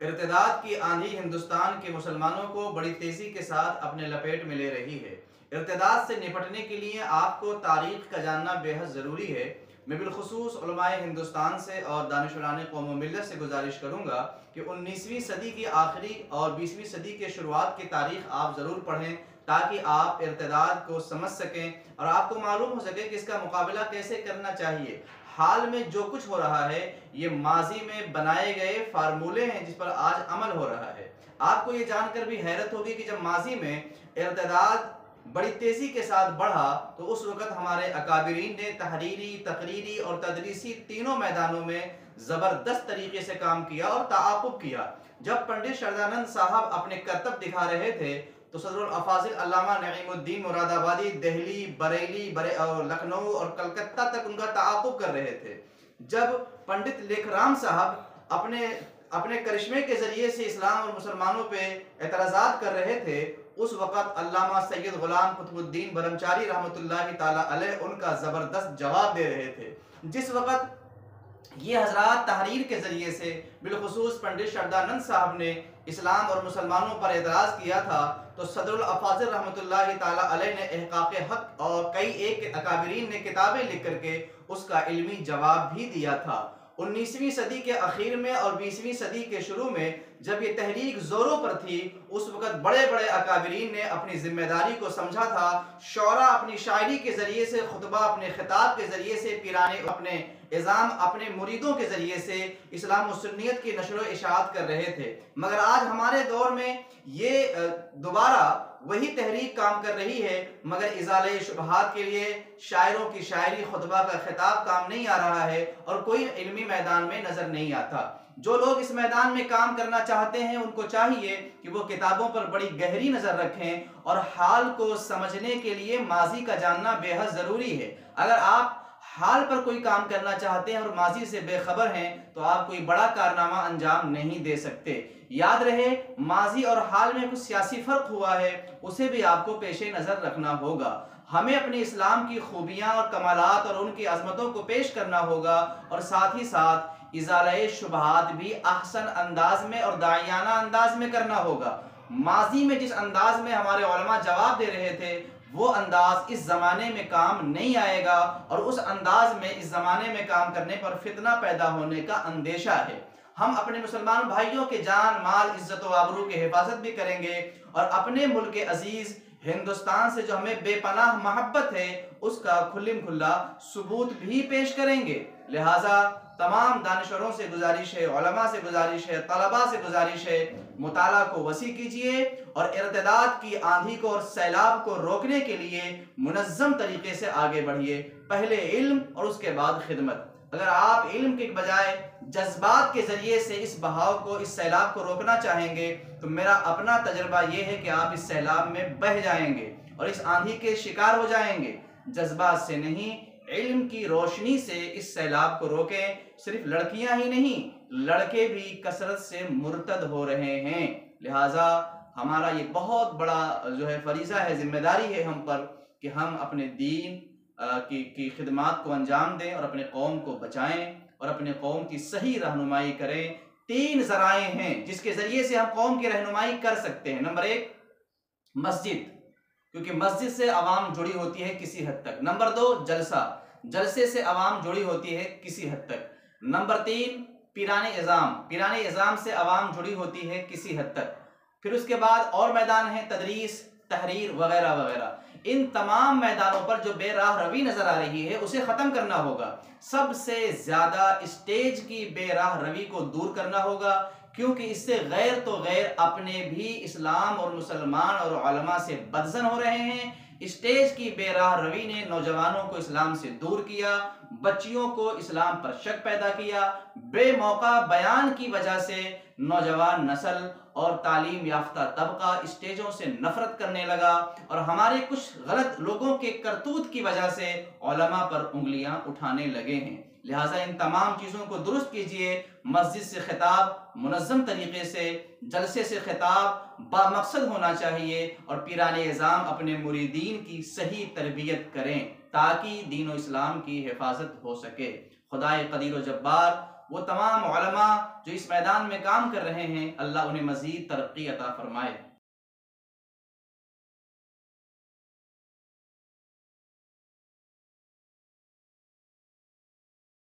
ارتداد کی آندھی ہندوستان کے مسلمانوں کو بڑی تیزی کے ساتھ اپنے لپیٹ میں لے رہی ہے۔ ارتداد سے نپٹنے کے لیے آپ کو تاریخ کا جاننا بے حد ضروری ہے۔ میں بالخصوص علماء ہندوستان سے اور دانشوران قوم و ملت سے گزارش کروں گا کہ 19ویں صدی کی آخری اور 20ویں صدی کے شروعات کی تاریخ آپ ضرور پڑھیں، تاکہ آپ ارتداد کو سمجھ سکیں اور آپ کو معلوم ہو سکے کہ اس کا مقابلہ کیسے کرنا چاہیے۔ حال میں جو کچھ ہو رہا ہے یہ ماضی میں بنائے گئے فارمولے ہیں جس پر آج عمل ہو رہا ہے۔ آپ کو یہ جان کر بھی حیرت ہوگی کہ جب ماضی میں ارتداد بڑی تیزی کے ساتھ بڑھا تو اس وقت ہمارے اکابرین نے تحریری، تقریری اور تدریسی تینوں میدانوں میں زبردست طریقے سے کام کیا اور تعاقب کیا۔ جب پنڈت شردانند صاحب اپنے کرتب دکھا رہے تھے تو صدر الافاضل علامہ نعیم الدین مراد آبادی دہلی، بریلی، لکھنؤ اور کلکتہ تک ان کا تعاقب کر رہے تھے۔ جب پنڈت لیکھ رام صاحب اپنے کرشمے کے ذریعے سے اسلام اور مسلمانوں پہ اعتراضات کر رہے تھے، اس وقت علامہ سید غلام قطب الدین برہمچاری رحمۃ اللہ تعالی علیہ ان کا زبردست جواب دے رہے تھے۔ جس وقت یہ حضرات تحریر کے ذریعے سے بالخصوص پنڈت شردانند صاحب نے اسلام اور مسلمانوں پر اعتراض کیا تھا تو صدر الافاضل رحمۃ اللہ تعالی علیہ نے احقاق حق اور کئی ایک اکابرین نے کتابیں لکھ کر کے اس کا علمی جواب بھی دیا تھا۔ 19ویں صدی کے اخیر میں اور 20ویں صدی کے شروع میں جب یہ تحریک زوروں پر تھی، اس وقت بڑے بڑے اکابرین نے اپنی ذمہ داری کو سمجھا تھا۔ شعراء اپنی شاعری کے ذریعے سے، خطبہ اپنے خطاب کے ذریعے سے، پیرانے اپنے اعظام اپنے مریدوں کے ذریعے سے اسلام و سنیت کی نشر و اشاعت کر رہے تھے۔ مگر آج ہمارے دور میں یہ دوبارہ وہی تحریک کام کر رہی ہے، مگر ازالہ شبہات کے لیے شاعروں کی شاعری، خطبہ کا خطاب کام نہیں آ رہا ہے اور کوئی علمی میدان میں نظر نہیں آتا۔ جو لوگ اس میدان میں کام کرنا چاہتے ہیں ان کو چاہیے کہ وہ کتابوں پر بڑی گہری نظر رکھیں اور حال کو سمجھنے کے لیے ماضی کا جاننا بے حد ضروری ہے۔ اگر آپ حال پر کوئی کام کرنا چاہتے ہیں اور ماضی سے بے خبر ہیں تو آپ کوئی بڑا کارنامہ انجام نہیں دے سکتے۔ یاد رہے، ماضی اور حال میں کچھ سیاسی فرق ہوا ہے، اسے بھی آپ کو پیش نظر رکھنا ہوگا۔ ہمیں اپنے اسلام کی خوبیاں اور کمالات اور ان کی عظمتوں کو پیش کرنا ہوگا اور ساتھ ہی ساتھ ازالہ شبہات بھی احسن انداز میں اور داعیانہ انداز میں کرنا ہوگا۔ ماضی میں جس انداز میں ہمارے علماء جواب دے رہے تھے وہ انداز اس زمانے میں کام نہیں آئے گا، اور اس انداز میں اس زمانے میں کام کرنے پر فتنہ پیدا ہونے کا اندیشہ ہے۔ ہم اپنے مسلمان بھائیوں کے جان، مال، عزت و آبرو کی حفاظت بھی کریں گے اور اپنے ملک عزیز ہندوستان سے جو ہمیں بے پناہ محبت ہے اس کا کھلم کھلا ثبوت بھی پیش کریں گے۔ لہٰذا تمام دانشوروں سے گزارش ہے، علماء سے گزارش ہے، طلباء سے گزارش ہے، مطالعہ کو وسیع کیجئے اور ارتداد کی آندھی کو اور سیلاب کو روکنے کے لیے منظم طریقے سے آگے بڑھیے۔ پہلے علم اور اس کے بعد خدمت۔ اگر آپ علم کے بجائے جذبات کے ذریعے سے اس بہاؤ کو، اس سیلاب کو روکنا چاہیں گے تو میرا اپنا تجربہ یہ ہے کہ آپ اس سیلاب میں بہہ جائیں گے اور اس آندھی کے شکار ہو جائیں گے۔ جذبات سے نہیں، علم کی روشنی سے اس سیلاب کو روکیں۔ صرف لڑکیاں ہی نہیں، لڑکے بھی کثرت سے مرتد ہو رہے ہیں۔ لہٰذا ہمارا یہ بہت بڑا فریضہ ہے، ذمہ داری ہے ہم پر کہ ہم اپنے دین کی خدمات کو انجام دیں اور اپنے قوم کو بچائیں اور اپنے قوم کی صحیح رہنمائی کریں۔ 3 ذرائع ہیں جس کے ذریعے سے ہم قوم کی رہنمائی کر سکتے ہیں۔ نمبر 1 مسجد، کیونکہ مسجد سے عوام جڑی ہوتی ہے کسی حد تک۔ نمبر 2 جلسہ، جلسے سے عوام جڑی ہوتی ہے کسی حد تک۔ نمبر 3 پیران اعظام، پیران اعظام سے عوام جڑی ہوتی ہے کسی حد تک۔ پھر اس کے بعد اور میدان ہیں تدریس، تحریر وغیرہ وغیرہ۔ ان تمام میدانوں پر جو بے راہ روی نظر آ رہی ہے اسے ختم کرنا ہوگا۔ سب سے زیادہ اسٹیج کی بے راہ روی کو دور کرنا ہوگا، کیونکہ اس سے غیر تو غیر اپنے بھی اسلام اور مسلمان اور علماء سے بدظن ہو رہے ہیں۔ اسٹیج کی بے راہ روی نے نوجوانوں کو اسلام سے دور کیا، بچیوں کو اسلام پر شک پیدا کیا۔ بے موقع بیان کی وجہ سے نوجوان نسل اور تعلیم یافتہ طبقہ اسٹیجوں سے نفرت کرنے لگا اور ہمارے کچھ غلط لوگوں کے کرتوت کی وجہ سے علماء پر انگلیاں اٹھانے لگے ہیں۔ لہٰذا ان تمام چیزوں کو درست کیجئے۔ مسجد سے خطاب منظم طریقے سے، جلسے سے خطاب بامقصد ہونا چاہیے اور پیران اعظام اپنے مریدین کی صحیح تربیت کریں تاکہ دین و اسلام کی حفاظت ہو سکے۔ خدائے قدیر و جبار وہ تمام علماء جو اس میدان میں کام کر رہے ہیں، اللہ انہیں مزید ترقی عطا فرمائے۔